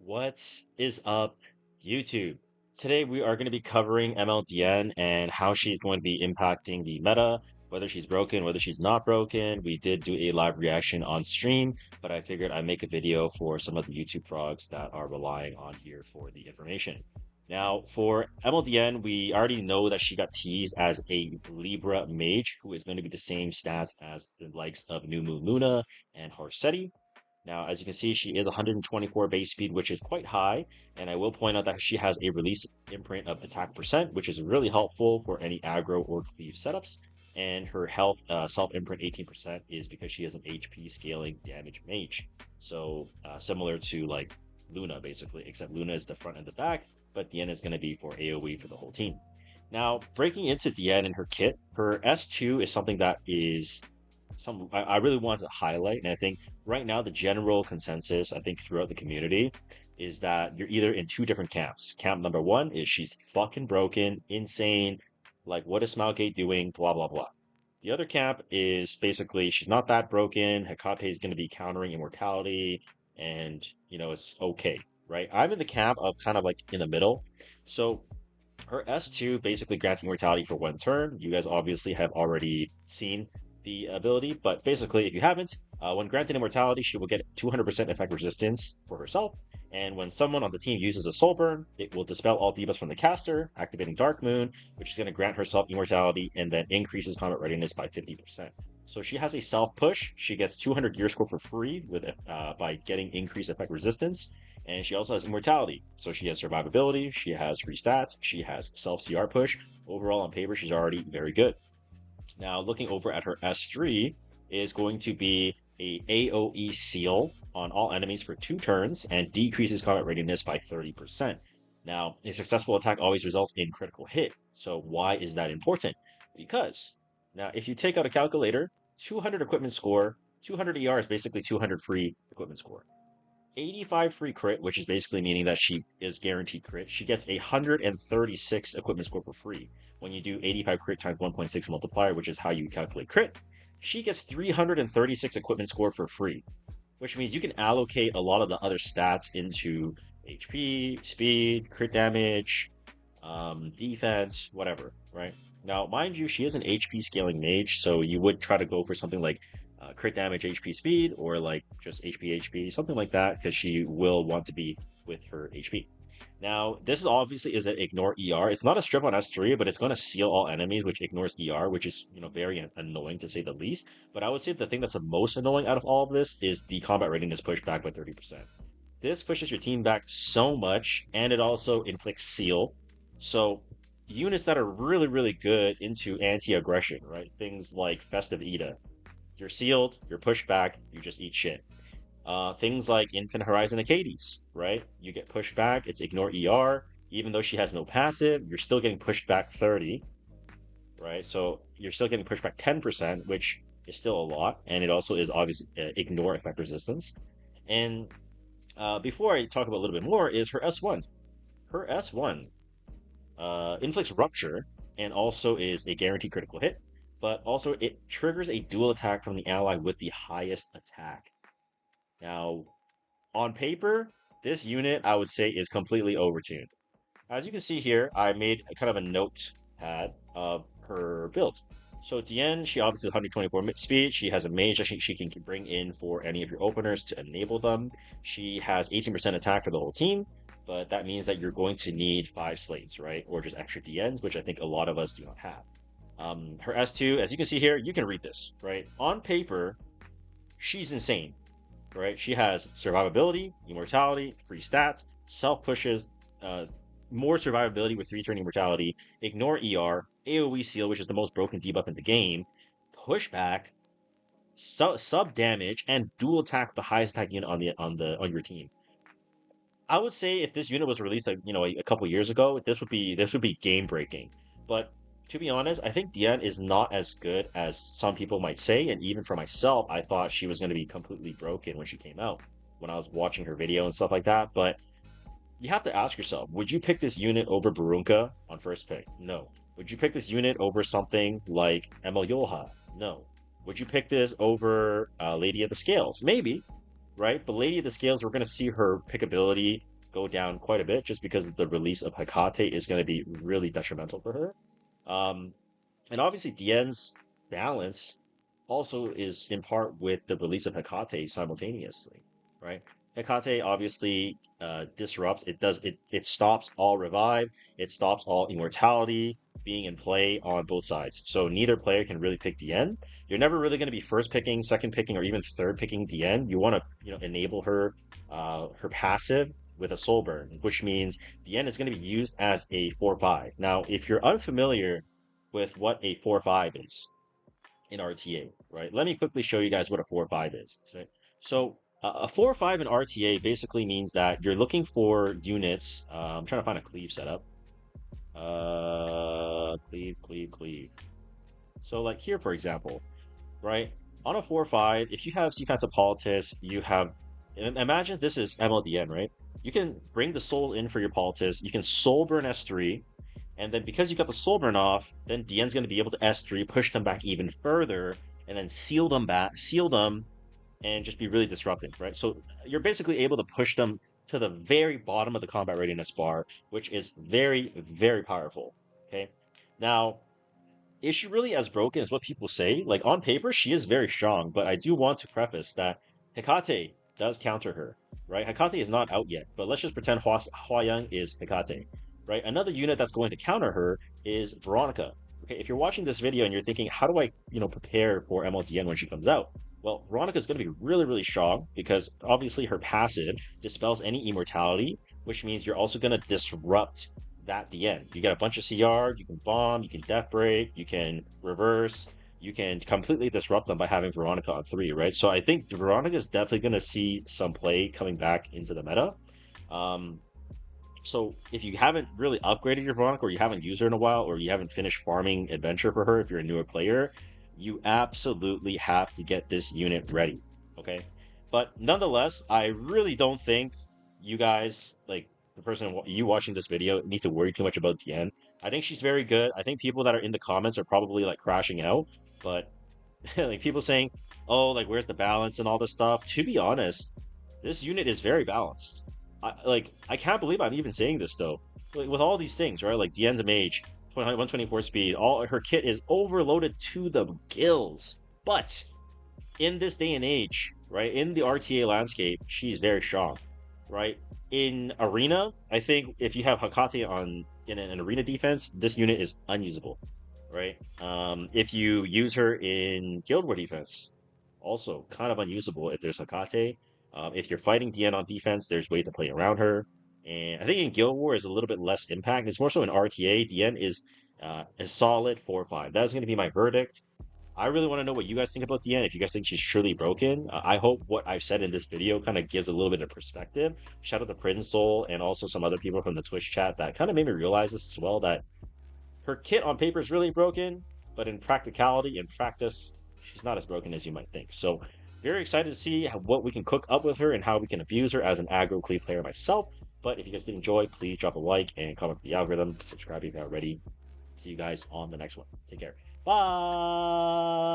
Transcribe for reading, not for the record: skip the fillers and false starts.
What is up, YouTube? Today we are going to be covering MLDN and how she's going to be impacting the meta, whether she's broken, whether she's not broken. We did do a live reaction on stream, but I figured I'd make a video for some of the YouTube frogs that are relying on here for the information. Now, for MLDN, we already know that she got teased as a Libra mage, who is going to be the same stats as the likes of New Moon Luna and Harsetti. Now, as you can see, she is 124 base speed, which is quite high. And I will point out that she has a release imprint of attack percent, which is really helpful for any aggro or cleave setups. And her health self imprint 18% is because she has an HP scaling damage mage. So similar to like Luna, basically, except Luna is the front and the back, but Diene is going to be for AoE for the whole team. Now, breaking into Diene and her kit, her S2 is something that is I really want to highlight, and I think right now the general consensus I think throughout the community is that you're either in two different camps. Camp number one is she's fucking broken, insane, like what is Smilegate doing, blah blah blah. The other camp is basically she's not that broken. Hecate is going to be countering immortality, and it's okay, right? I'm in the camp of kind of like in the middle. So her S2 basically grants immortality for one turn. You guys obviously have already seen the ability, but basically, if you haven't, when granted immortality, she will get 200% effect resistance for herself. And when someone on the team uses a soul burn, it will dispel all debuffs from the caster, activating Dark Moon, which is going to grant herself immortality and then increases combat readiness by 50%. So she has a self push. She gets 200 gear score for free with by getting increased effect resistance, and she also has immortality. So she has survivability, she has free stats, she has self CR push. Overall, on paper, she's already very good. Now, looking over at her S3 is going to be a AoE seal on all enemies for 2 turns and decreases combat readiness by 30%. Now, a successful attack always results in critical hit. So why is that important? Because now if you take out a calculator, 200 equipment score, 200 ER is basically 200 free equipment score. 85 free crit, which is basically meaning that she is guaranteed crit. She gets 136 equipment score for free. When you do 85 crit times 1.6 multiplier, which is how you calculate crit, she gets 336 equipment score for free, which means you can allocate a lot of the other stats into HP, speed, crit damage, defense, whatever, right? Now, mind you, she is an HP scaling mage, so you would try to go for something like crit damage HP speed or like just HP, something like that, because she will want to be with her HP. Now, this is obviously is an ignore ER. It's not a strip on S3, but it's going to seal all enemies, which ignores ER, which is very annoying to say the least. But I would say the thing that's the most annoying out of all of this is the combat readiness pushed back by 30%. This pushes your team back so much, and it also inflicts seal. So units that are really, really good into anti-aggression, right? Things like Festive Ida. You're sealed, you're pushed back, you just eat shit. Things like Infinite Horizon Acades, right? You get pushed back, it's ignore ER. Even though she has no passive, you're still getting pushed back 30, right? So you're still getting pushed back 10%, which is still a lot. And it also is obviously ignore effect resistance. And before I talk about a little bit more, is her S1. Her S1 inflicts rupture and also is a guaranteed critical hit, but also it triggers a dual attack from the ally with the highest attack. Now, on paper, this unit I would say is completely overtuned. As you can see here, I made kind of a notepad of her build. So Diene, she obviously has 124 speed. She has a mage that she can bring in for any of your openers to enable them. She has 18% attack for the whole team, but that means that you're going to need 5 slates, right? Or just extra Dienes, which I think a lot of us do not have. Her S2, as you can see here, you can read this, right? On paper, she's insane, right? She has survivability, immortality, free stats, self pushes, more survivability with 3-turn immortality, ignore ER, AoE seal, which is the most broken debuff in the game, pushback, sub damage, and dual attack with the highest attack unit on your team. I would say if this unit was released a couple years ago, this would be game breaking. But to be honest, I think Diene is not as good as some people might say, and even for myself, I thought she was going to be completely broken when she came out, when I was watching her video and stuff like that. But you have to ask yourself, would you pick this unit over Barunka on first pick? No. Would you pick this unit over something like Emil Yolha? No. Would you pick this over Lady of the Scales? Maybe, right? But Lady of the Scales, we're going to see her pickability go down quite a bit just because the release of Hecate is going to be really detrimental for her. Um, and obviously, Dien's balance also is in part with the release of Hecate simultaneously, right? Hecate obviously disrupts. It stops all revive. It stops all immortality being in play on both sides. So neither player can really pick Dien. You're never really going to be first picking, second picking, or even third picking Dien. You want to enable her her passive with a soul burn, which means Dien is going to be used as a 4/5. Now, if you're unfamiliar with what a 4/5 is in RTA, right? Let me quickly show you guys what a 4/5 is. So a 4/5 in RTA basically means that you're looking for units. I'm trying to find a cleave setup. Cleave. So like here, for example, right? On a 4/5, if you have Defense Politis, you have. Imagine this is MLDN, right? You can bring the soul in for your Politis. You can soul burn S3, and then because you got the soul burn off, then Dien's going to be able to S3, push them back even further, and then seal them, and just be really disruptive, right? So you're basically able to push them to the very bottom of the combat readiness bar, which is very, very powerful. Okay. Now, is she really as broken as what people say? Like on paper, she is very strong, but I do want to preface that Hecate does counter her, right? Hecate is not out yet, but let's just pretend Hua Young is Hecate, right? Another unit that's going to counter her is Veronica. Okay, if you're watching this video and you're thinking, how do I, prepare for MLDN when she comes out? Well, Veronica is going to be really, really strong because obviously her passive dispels any immortality, which means you're also going to disrupt that Diene. You get a bunch of CR, you can bomb, you can death break, you can reverse, you can completely disrupt them by having Veronica on 3, right? So I think Veronica is definitely going to see some play coming back into the meta. Um, so if you haven't really upgraded your Veronica, or you haven't used her in a while, or you haven't finished farming adventure for her if you're a newer player, you absolutely have to get this unit ready. Okay. But nonetheless, I really don't think you guys, like the person you watching this video, need to worry too much about Diene. I think she's very good. I think people that are in the comments are probably like crashing out, but like people saying, "Oh, like where's the balance and all this stuff?" To be honest, this unit is very balanced. I can't believe I'm even saying this though. Like with all these things, right? Like Dien's a mage, 124 speed. All her kit is overloaded to the gills. But in this day and age, right, in the RTA landscape, she's very strong, right? In arena, I think if you have Hakate on in an arena defense, this unit is unusable, right? If you use her in Guild War defense, also kind of unusable if there's Hakate. If you're fighting Diene on defense, there's ways to play around her. And I think in Guild War is a little bit less impact. It's more so in RTA. Diene is a solid 4/5. That is going to be my verdict. I really want to know what you guys think about Diene. If you guys think she's truly broken, I hope what I've said in this video kind of gives a little bit of perspective. Shout out to Prince Soul and also some other people from the Twitch chat that kind of made me realize this as well, that her kit on paper is really broken, but in practicality, in practice, she's not as broken as you might think. So very excited to see what we can cook up with her and how we can abuse her as an aggro cleave player myself. But if you guys did enjoy, please drop a like and comment for the algorithm. Subscribe if you're not already. See you guys on the next one. Take care. Bye.